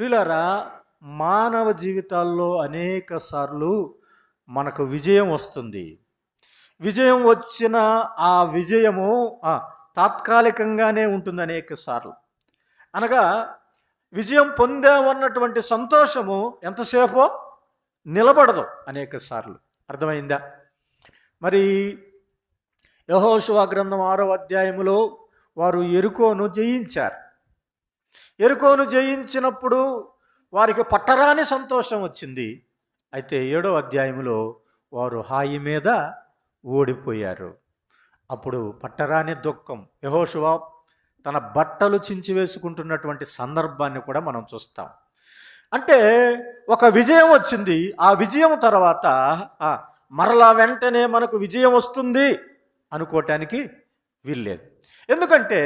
ప్రియులారా, మానవ జీవితాల్లో అనేక సార్లు మనకు విజయం వస్తుంది. విజయం వచ్చిన ఆ విజయము తాత్కాలికంగానే ఉంటుంది అనేక సార్లు. అనగా విజయం పొందామన్నటువంటి సంతోషము ఎంతసేపో నిలబడదు అనేక సార్లు. అర్థమైందా? మరి యెహోషువ గ్రంథం 6వ అధ్యాయములో వారు యెరికోను జయించారు. యెరికోను జయించినప్పుడు వారికి పట్టరాని సంతోషం వచ్చింది. అయితే 7వ అధ్యాయంలో వారు హాయి మీద ఓడిపోయారు. అప్పుడు పట్టరాని దుఃఖం, యెహోషువ తన బట్టలు చించివేసుకుంటున్నటువంటి సందర్భాన్ని కూడా మనం చూస్తాం. అంటే ఒక విజయం వచ్చింది. ఆ విజయం తర్వాత మరలా వెంటనే మనకు విజయం వస్తుంది అనుకోవటానికి వీల్లేదు. ఎందుకంటే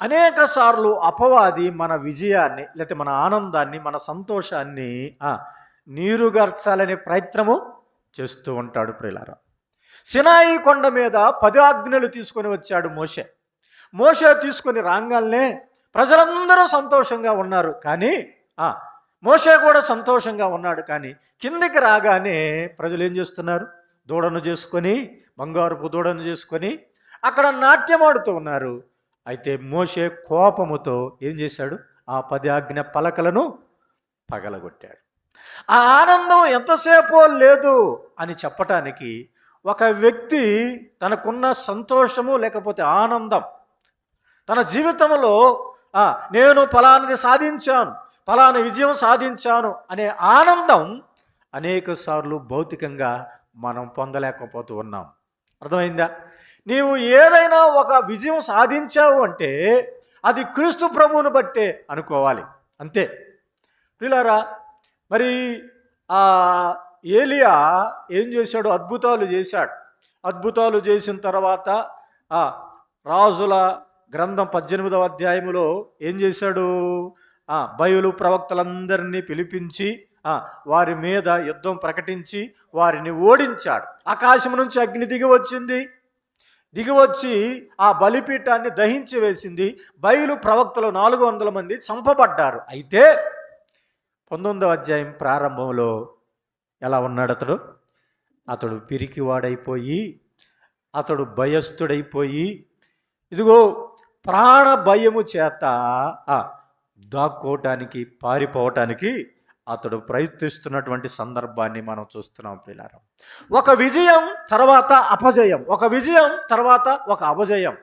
అనేక సార్లు అపవాది మన విజయాన్ని, లేకపోతే మన ఆనందాన్ని, మన సంతోషాన్ని నీరుగార్చాలనే ప్రయత్నము చేస్తూ ఉంటాడు. ప్రియులారా, సినాయి కొండ మీద 10 ఆజ్ఞలు తీసుకొని వచ్చాడు మోషే. మోషే తీసుకొని రాగానే ప్రజలందరూ సంతోషంగా ఉన్నారు. కానీ మోషే కూడా సంతోషంగా ఉన్నాడు. కానీ కిందికి రాగానే ప్రజలు ఏం చేస్తున్నారు? దూడను చేసుకొని, బంగారుపు దూడను చేసుకొని అక్కడ నాట్యమాడుతూ ఉన్నారు. అయితే మోషే కోపముతో ఏం చేశాడు? ఆ 10 ఆజ్ఞ పలకలను పగలగొట్టాడు. ఆ ఆనందం ఎంతసేపో లేదు అని చెప్పటానికి ఒక వ్యక్తి తనకున్న సంతోషము లేకపోతే ఆనందం, తన జీవితంలో నేను ఫలానిది సాధించాను, ఫలాని విజయం సాధించాను అనే ఆనందం అనేక సార్లు భౌతికంగా మనం పొందలేకపోతూ ఉన్నాం. అర్థమైందా? నీవు ఏదైనా ఒక విజయం సాధించావు అంటే అది క్రీస్తు ప్రభువును బట్టే అనుకోవాలి, అంతే. ప్రియులారా, మరి ఏలియా ఏం చేశాడు? అద్భుతాలు చేశాడు. అద్భుతాలు చేసిన తర్వాత రాజుల గ్రంథం 18వ అధ్యాయములో ఏం చేశాడు? బయలు ప్రవక్తలందరినీ పిలిపించి వారి మీద యుద్ధం ప్రకటించి వారిని ఓడించాడు. ఆకాశం నుంచి అగ్ని దిగి వచ్చింది. దిగివచ్చి ఆ బలిపీఠాన్ని దహించి వేసింది. బయలు ప్రవక్తలు 400 మంది చంపబడ్డారు. అయితే 19వ అధ్యాయం ప్రారంభంలో ఎలా ఉన్నాడు? అతడు పిరికివాడైపోయి, అతడు భయస్థుడైపోయి, ఇదిగో ప్రాణ భయము చేత దాక్కోవటానికి, పారిపోవటానికి అతడు ప్రయత్నిస్తున్నటువంటి సందర్భాన్ని మనం చూస్తున్నాం. ప్రియులారా, ఒక విజయం తర్వాత అపజయం, ఒక విజయం తర్వాత ఒక అపజయం.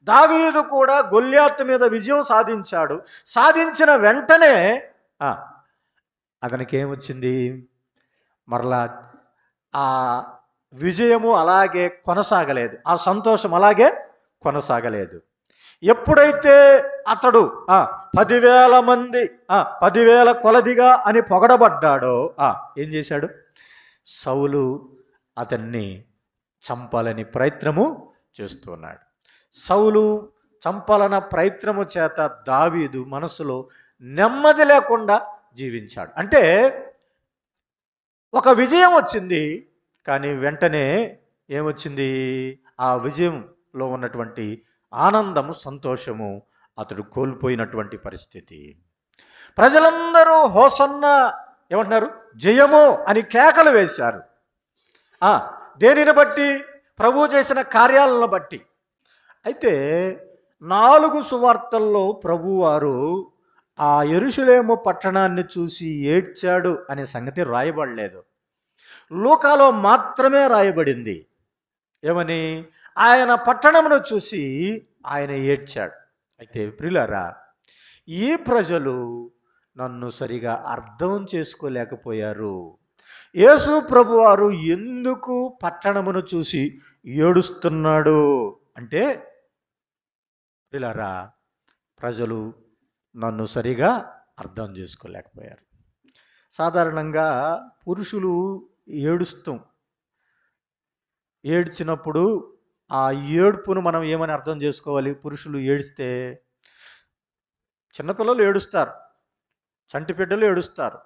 దావీదు కూడా గొల్యాతు మీద విజయం సాధించాడు. సాధించిన వెంటనే అతనికి ఏమొచ్చింది? మరలా ఆ విజయము అలాగే కొనసాగలేదు, ఆ సంతోషం అలాగే కొనసాగలేదు. ఎప్పుడైతే అతడు 10,000 మంది 10,000 కొలదిగా అని పొగడబడ్డాడో ఏం చేశాడు? సౌలు అతన్ని చంపాలని ప్రయత్నము చేస్తున్నాడు. సౌలు చంపాలన్న ప్రయత్నము చేత దావీదు మనసులో నెమ్మది లేకుండా జీవించాడు. అంటే ఒక విజయం వచ్చింది, కానీ వెంటనే ఏమొచ్చింది? ఆ విజయంలో ఉన్నటువంటి ఆనందము, సంతోషము అతడు కోల్పోయినటువంటి పరిస్థితి. ప్రజలందరూ హోసన్నా ఏమంటున్నారు? జయము అని కేకలు వేశారు. దేనిని బట్టి? ప్రభువు చేసిన కార్యాలను బట్టి. అయితే 4 సువార్తల్లో ప్రభువారు ఆ యెరూషలేము పట్టణాన్ని చూసి ఏడ్చాడు అనే సంగతి రాయబడలేదు. లూకాలో మాత్రమే రాయబడింది. ఏమని? ఆయన పట్టణమును చూసి ఆయన ఏడ్చాడు. అయితే ప్రియులారా, ఈ ప్రజలు నన్ను సరిగా అర్థం చేసుకోలేకపోయారు. యేసు ప్రభువారు ఎందుకు పట్టణమును చూసి ఏడుస్తున్నాడు అంటే, ప్రియులారా, ప్రజలు నన్ను సరిగా అర్థం చేసుకోలేకపోయారు. సాధారణంగా పురుషులు ఏడ్చినప్పుడు ఆ ఏడుపును మనం ఏమని అర్థం చేసుకోవాలి? పురుషులు ఏడిస్తే చిన్నపిల్లలు ఏడుస్తారు, చంటి బిడ్డలు ఏడుస్తారు,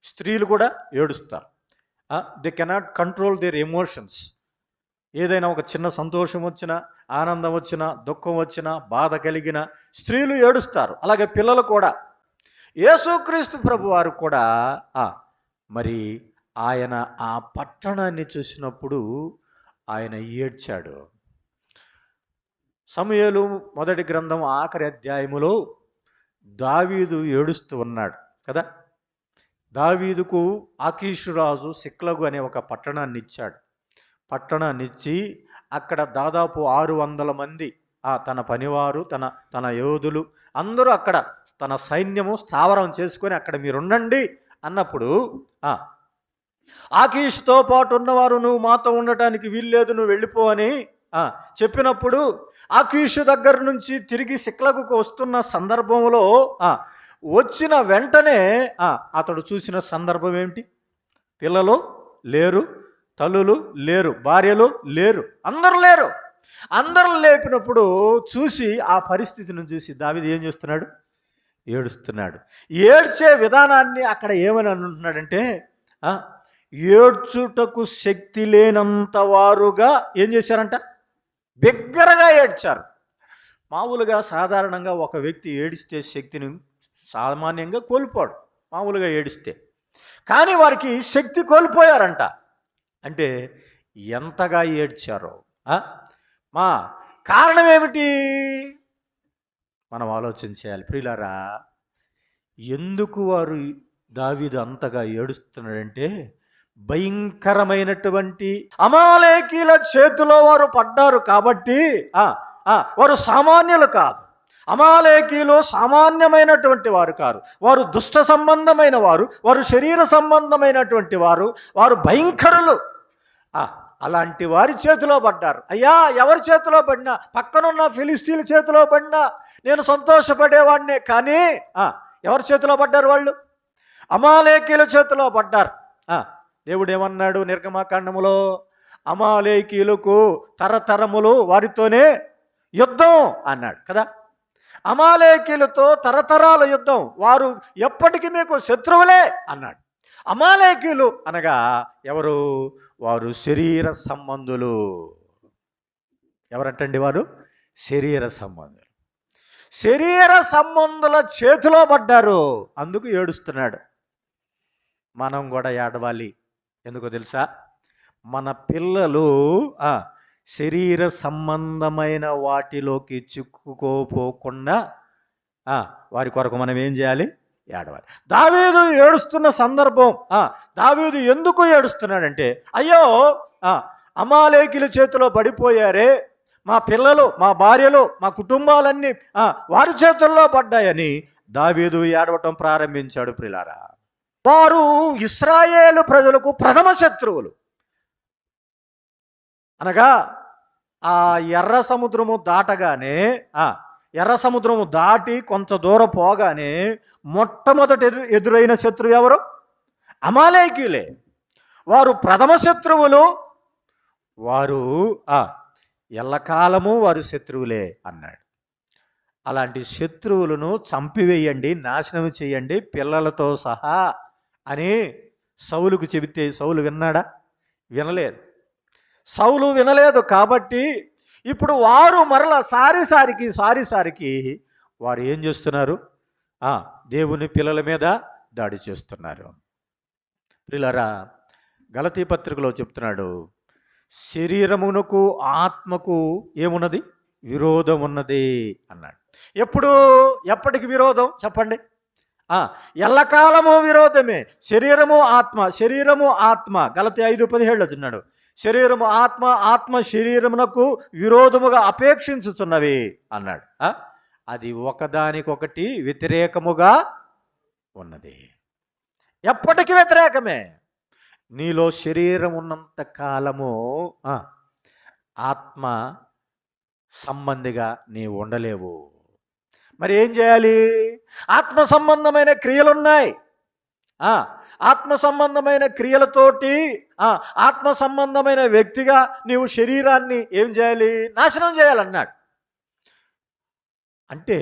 స్త్రీలు కూడా ఏడుస్తారు. They cannot control there emotions. ఏదైనా ఒక చిన్న సంతోషం వచ్చినా, ఆనందం వచ్చినా, దుఃఖం వచ్చినా, బాధ కలిగిన స్త్రీలు ఏడుస్తారు. అలాగే పిల్లలు కూడా. యేసుక్రీస్తు ప్రభువారు కూడా మరి ఆయన ఆ పట్టణాన్ని చూసినప్పుడు ఆయన ఏడ్చాడు. సమూయేలు మొదటి గ్రంథం ఆఖరి అధ్యాయములో దావీదు ఏడుస్తూ ఉన్నాడు కదా. దావీదుకు ఆకీషు రాజు సిక్లగు అనే ఒక పట్టణాన్ని ఇచ్చాడు. పట్టణాన్ని ఇచ్చి అక్కడ దాదాపు 600 మంది తన పనివారు, తన యోధులు అందరూ అక్కడ తన సైన్యము స్థావరం చేసుకొని అక్కడ మీరుండండి అన్నప్పుడు ఆకీషుతో పాటు ఉన్నవారు నువ్వు మాతో ఉండటానికి వీల్లేదు, నువ్వు వెళ్ళిపో అని చెప్పినప్పుడు ఆకీషు దగ్గర నుంచి తిరిగి సిక్లగుకు వస్తున్న సందర్భంలో వచ్చిన వెంటనే అతడు చూసిన సందర్భం ఏమిటి? పిల్లలు లేరు, తల్లులు లేరు, భార్యలు లేరు, అందరూ లేరు. అందరూ లేపినప్పుడు చూసి ఆ పరిస్థితిని చూసి దావీదు ఏం చేస్తున్నాడు? ఏడుస్తున్నాడు. ఏడ్చే విధానాన్ని అక్కడ ఏమని అంటున్నాడంటే ఏడ్చుటకు శక్తి లేనంత వారుగా ఏం చేశారంట? బిగ్గరగా ఏడ్చారు. మామూలుగా సాధారణంగా ఒక వ్యక్తి ఏడిస్తే శక్తిని సామాన్యంగా కోల్పోడు మామూలుగా ఏడిస్తే, కానీ వారికి శక్తి కోల్పోయారంట. అంటే ఎంతగా ఏడ్చారో మా కారణం ఏమిటి మనం ఆలోచన చేయాలి ప్రియులారా. ఎందుకు వారు దావీదు అంతగా ఏడుస్తున్నాడంటే భయంకరమైనటువంటి అమాలేకీల చేతిలో వారు పడ్డారు కాబట్టి. వారు సామాన్యులు కాదు, అమాలేకీలు సామాన్యమైనటువంటి వారు కారు, వారు దుష్ట సంబంధమైన వారు, వారు శరీర సంబంధమైనటువంటి వారు, వారు భయంకరులు. అలాంటి వారి చేతిలో పడ్డారు. అయ్యా, ఎవరి చేతిలో పడినా, పక్కనున్న ఫిలిస్తీన్ల చేతిలో పడినా నేను సంతోషపడేవాడినే, కానీ ఎవరి చేతిలో పడ్డారు? వాళ్ళు అమాలేకీల చేతిలో పడ్డారు. దేవుడు ఏమన్నాడు నిర్గమాకాండములో? అమాలేకీలకు తరతరములు వారితోనే యుద్ధం అన్నాడు కదా. అమాలేకీలతో తరతరాల యుద్ధం, వారు ఎప్పటికీ మీకు శత్రువులే అన్నాడు. అమాలేకీలు అనగా ఎవరు? వారు శరీర సంబంధులు. ఎవరంటండి వారు? శరీర సంబంధులు. శరీర సంబంధుల చేతిలో పడ్డారు, అందుకు ఏడుస్తున్నాడు. మనం కూడా ఏడవాలి. ఎందుకో తెలుసా? మన పిల్లలు శరీర సంబంధమైన వాటిలోకి చిక్కుకోపోకుండా వారి కొరకు మనం ఏం చేయాలి? ఏడవాలి. దావీదు ఏడుస్తున్న సందర్భం, దావీదు ఎందుకు ఏడుస్తున్నాడంటే, అయ్యో అమాలేకీల చేతిలో పడిపోయారే, మా పిల్లలు, మా భార్యలు, మా కుటుంబాలన్నీ వారి చేతుల్లో పడ్డాయని దావీదు ఏడవటం ప్రారంభించాడు. ప్రియులారా, వారు ఇశ్రాయేలు ప్రజలకు ప్రథమ శత్రువులు. అనగా ఆ ఎర్ర సముద్రము దాటగానే, ఎర్ర సముద్రము దాటి కొంత దూరం పోగానే మొట్టమొదటి ఎదురైన శత్రువు ఎవరు? అమాలేకీలే. వారు ప్రథమ శత్రువులు. వారు ఎల్లకాలము వారు శత్రువులే అన్నాడు. అలాంటి శత్రువులను చంపివేయండి, నాశనం చేయండి పిల్లలతో సహా అని సౌలుకు చెబితే సౌలు విన్నాడా? వినలేదు. సౌలు వినలేదు. కాబట్టి ఇప్పుడు వారు మరలా సారికి వారు ఏం చేస్తున్నారు? దేవుని పిల్లల మీద దాడి చేస్తున్నారు. ప్రియులారా, గలతీ పత్రికలో చెప్తున్నాడు, శరీరమునకు ఆత్మకు ఏమున్నది? విరోధం ఉన్నది అన్నాడు. ఎప్పటికి విరోధం చెప్పండి? ఎల్లకాలము విరోధమే. శరీరము ఆత్మ గలతీ 5:17 తిన్నాడు. శరీరము ఆత్మ శరీరమునకు విరోధముగా అపేక్షించుచున్నవి అన్నాడు. అది ఒకదానికొకటి వ్యతిరేకముగా ఉన్నది. ఎప్పటికీ వ్యతిరేకమే. నీలో శరీరం ఉన్నంత కాలము ఆత్మ సంబంధిగా నీవు ఉండలేవు. మరి ఏం చేయాలి? ఆత్మ సంబంధమైన క్రియలున్నాయి. ఆత్మ సంబంధమైన క్రియలతోటి ఆత్మ సంబంధమైన వ్యక్తిగా నీవు శరీరాన్ని ఏం చేయాలి? నాశనం చేయాలన్నాడు. అంటే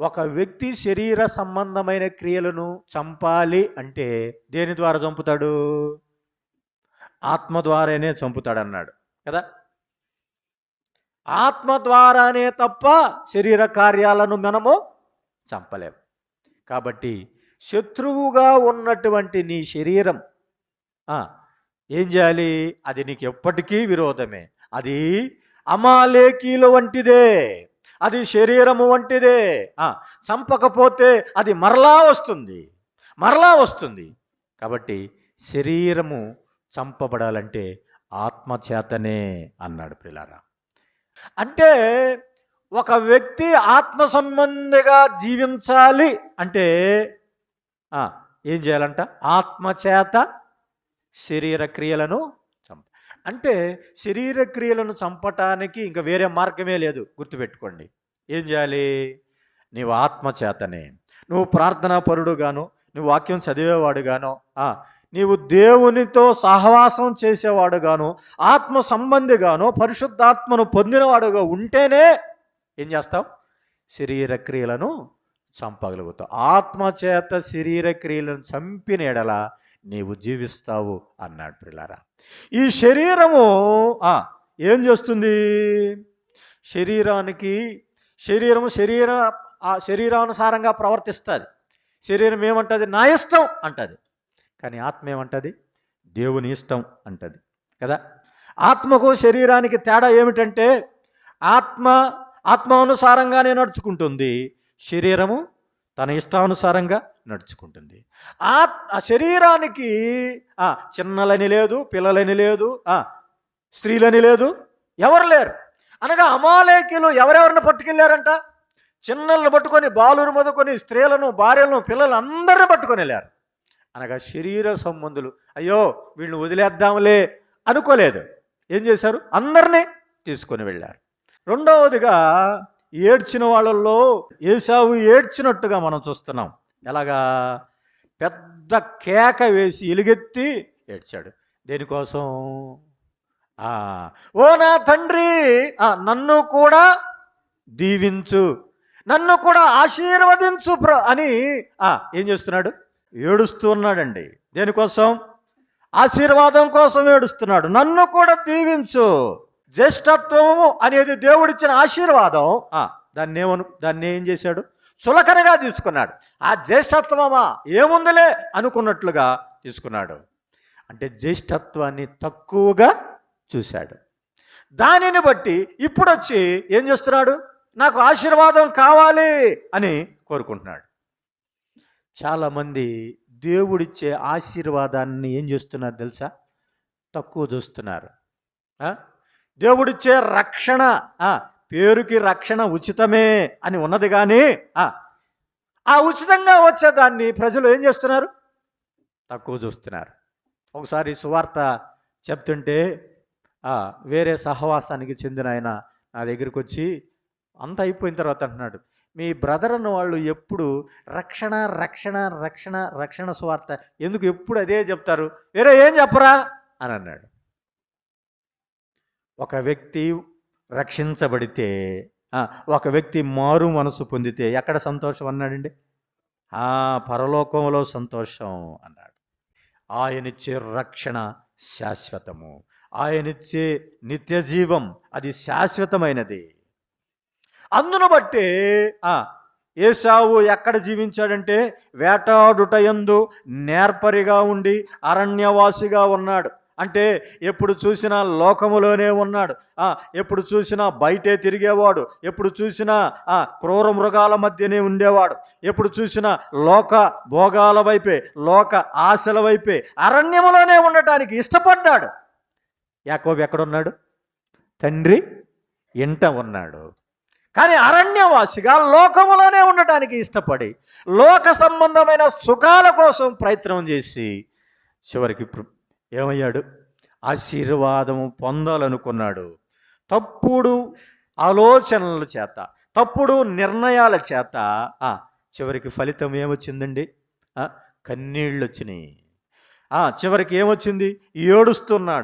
ఒక వ్యక్తి శరీర సంబంధమైన క్రియలను చంపాలి అంటే దేని ద్వారా చంపుతాడు? ఆత్మ ద్వారానే చంపుతాడన్నాడు కదా. ఆత్మ ద్వారానే తప్ప శరీర కార్యాలను మనము చంపలేము. కాబట్టి శత్రువుగా ఉన్నటువంటి నీ శరీరం ఆ, ఏం చేయాలి? అది నీకు ఎప్పటికీ విరోధమే. అది అమాలేకీల వంటిదే, అది శరీరము వంటిదే. చంపకపోతే అది మరలా వస్తుంది, మరలా వస్తుంది. కాబట్టి శరీరము చంపబడాలంటే ఆత్మచేతనే అన్నాడు ప్రియులారా. అంటే ఒక వ్యక్తి ఆత్మ సంబంధిగా జీవించాలి అంటే ఏం చేయాలంట? ఆత్మచేత శరీర క్రియలను అంటే శరీర క్రియలను చంపటానికి ఇంకా వేరే మార్గమే లేదు. గుర్తుపెట్టుకోండి. ఏం చేయాలి? నీవు ఆత్మచేతనే, నువ్వు ప్రార్థనా పరుడుగాను, నువ్వు వాక్యం చదివేవాడుగాను, నీవు దేవునితో సహవాసం చేసేవాడుగాను, ఆత్మ సంబంధిగాను, పరిశుద్ధాత్మను పొందినవాడుగా ఉంటేనే ఏం చేస్తావు? శరీర క్రియలను చంపగలుగుతావు. ఆత్మచేత శరీర క్రియలను చంపిన ఎడల నీవు జీవిస్తావు అన్నాడు ప్రియులారా. ఈ శరీరము ఏం చేస్తుంది? శరీరానుసారంగా ప్రవర్తిస్తుంది. శరీరం ఏమంటుంది? నా ఇష్టం అంటుంది. కానీ ఆత్మ ఏమంటుంది? దేవుని ఇష్టం అంటుంది కదా. ఆత్మకు శరీరానికి తేడా ఏమిటంటే ఆత్మానుసారంగానే నడుచుకుంటుంది, శరీరము తన ఇష్టానుసారంగా నడుచుకుంటుంది. ఆ శరీరానికి చిన్నలని లేదు, పిల్లలని లేదు, స్త్రీలని లేదు, ఎవరు లేరు. అనగా అమాలేకీలు ఎవరెవరిని పట్టుకెళ్ళారంట? చిన్నలను పట్టుకొని, బాలురు మొదలుకొని, స్త్రీలను, భార్యలను, పిల్లలు అందరిని పట్టుకొని వెళ్ళారు. అనగా శరీర సంబంధులు. అయ్యో వీళ్ళని వదిలేద్దాంలే అనుకోలేదు. ఏం చేశారు? అందరినీ తీసుకొని వెళ్ళారు. రెండవదిగా ఏడ్చిన వాళ్ళల్లో ఏశావు ఏడ్చినట్టుగా మనం చూస్తున్నాం. ఎలాగా? పెద్ద కేక వేసి ఎలుగెత్తి ఏడ్చాడు. దేనికోసం? ఓ నా తండ్రి, నన్ను కూడా దీవించు, నన్ను కూడా ఆశీర్వదించు అని ఏం చేస్తున్నాడు? ఏడుస్తూ ఉన్నాడండి. దేనికోసం? ఆశీర్వాదం కోసం ఏడుస్తున్నాడు. నన్ను కూడా దీవించు. జ్యేష్ఠత్వము అనేది దేవుడిచ్చిన ఆశీర్వాదం. దాన్ని ఏం చేశాడు? చులకనగా తీసుకున్నాడు. ఆ జ్యేష్ఠత్వమా ఏముందిలే అనుకున్నట్లుగా తీసుకున్నాడు. అంటే జ్యేష్ఠత్వాన్ని తక్కువగా చూశాడు. దానిని బట్టి ఇప్పుడు వచ్చి ఏం చేస్తున్నాడు? నాకు ఆశీర్వాదం కావాలి అని కోరుకుంటున్నాడు. చాలామంది దేవుడిచ్చే ఆశీర్వాదాన్ని ఏం చేస్తున్నారు తెలుసా? తక్కువ చూస్తున్నారు. దేవుడిచ్చే రక్షణ, పేరుకి రక్షణ ఉచితమే అని ఉన్నది, కానీ ఆ ఉచితంగా వచ్చేదాన్ని ప్రజలు ఏం చేస్తున్నారు? తక్కువ చూస్తున్నారు. ఒకసారి సువార్త చెప్తుంటే వేరే సహవాసానికి చెందిన ఆయన నా దగ్గరికి వచ్చి అంత అయిపోయిన తర్వాత అంటున్నాడు, మీ బ్రదర్ అన్న వాళ్ళు ఎప్పుడు రక్షణ రక్షణ రక్షణ రక్షణ సువార్త ఎందుకు ఎప్పుడు అదే చెప్తారు, వేరే ఏం చెప్పరా అని అన్నాడు. ఒక వ్యక్తి రక్షించబడితే, ఒక వ్యక్తి మారు మనసు పొందితే ఎక్కడ సంతోషం అన్నాడండి? పరలోకంలో సంతోషం అన్నాడు. ఆయనిచ్చే రక్షణ శాశ్వతము, ఆయనిచ్చే నిత్య జీవం అది శాశ్వతమైనది. అందును బట్టి ఏశావు ఎక్కడ జీవించాడంటే వేటాడుటయందు నేర్పరిగా ఉండి అరణ్యవాసిగా ఉన్నాడు. అంటే ఎప్పుడు చూసినా లోకములోనే ఉన్నాడు, ఎప్పుడు చూసినా బయటే తిరిగేవాడు, ఎప్పుడు చూసినా క్రూర మృగాల మధ్యనే ఉండేవాడు, ఎప్పుడు చూసినా లోక భోగాల వైపే, లోక ఆశల వైపే, అరణ్యములోనే ఉండటానికి ఇష్టపడ్డాడు. యాకోబు ఎక్కడున్నాడు? తండ్రి ఇంట ఉన్నాడు. కానీ అరణ్యవాసిగా లోకములోనే ఉండటానికి ఇష్టపడి లోక సంబంధమైన సుఖాల కోసం ప్రయత్నం చేసి చివరికి ఏమయ్యాడు? ఆశీర్వాదము పొందాలనుకున్నాడు. తప్పుడు ఆలోచనల చేత, తప్పుడు నిర్ణయాల చేత చివరికి ఫలితం ఏమొచ్చిందండి? కన్నీళ్ళు వచ్చినాయి. చివరికి ఏమొచ్చింది? ఏడుస్తున్నాడు.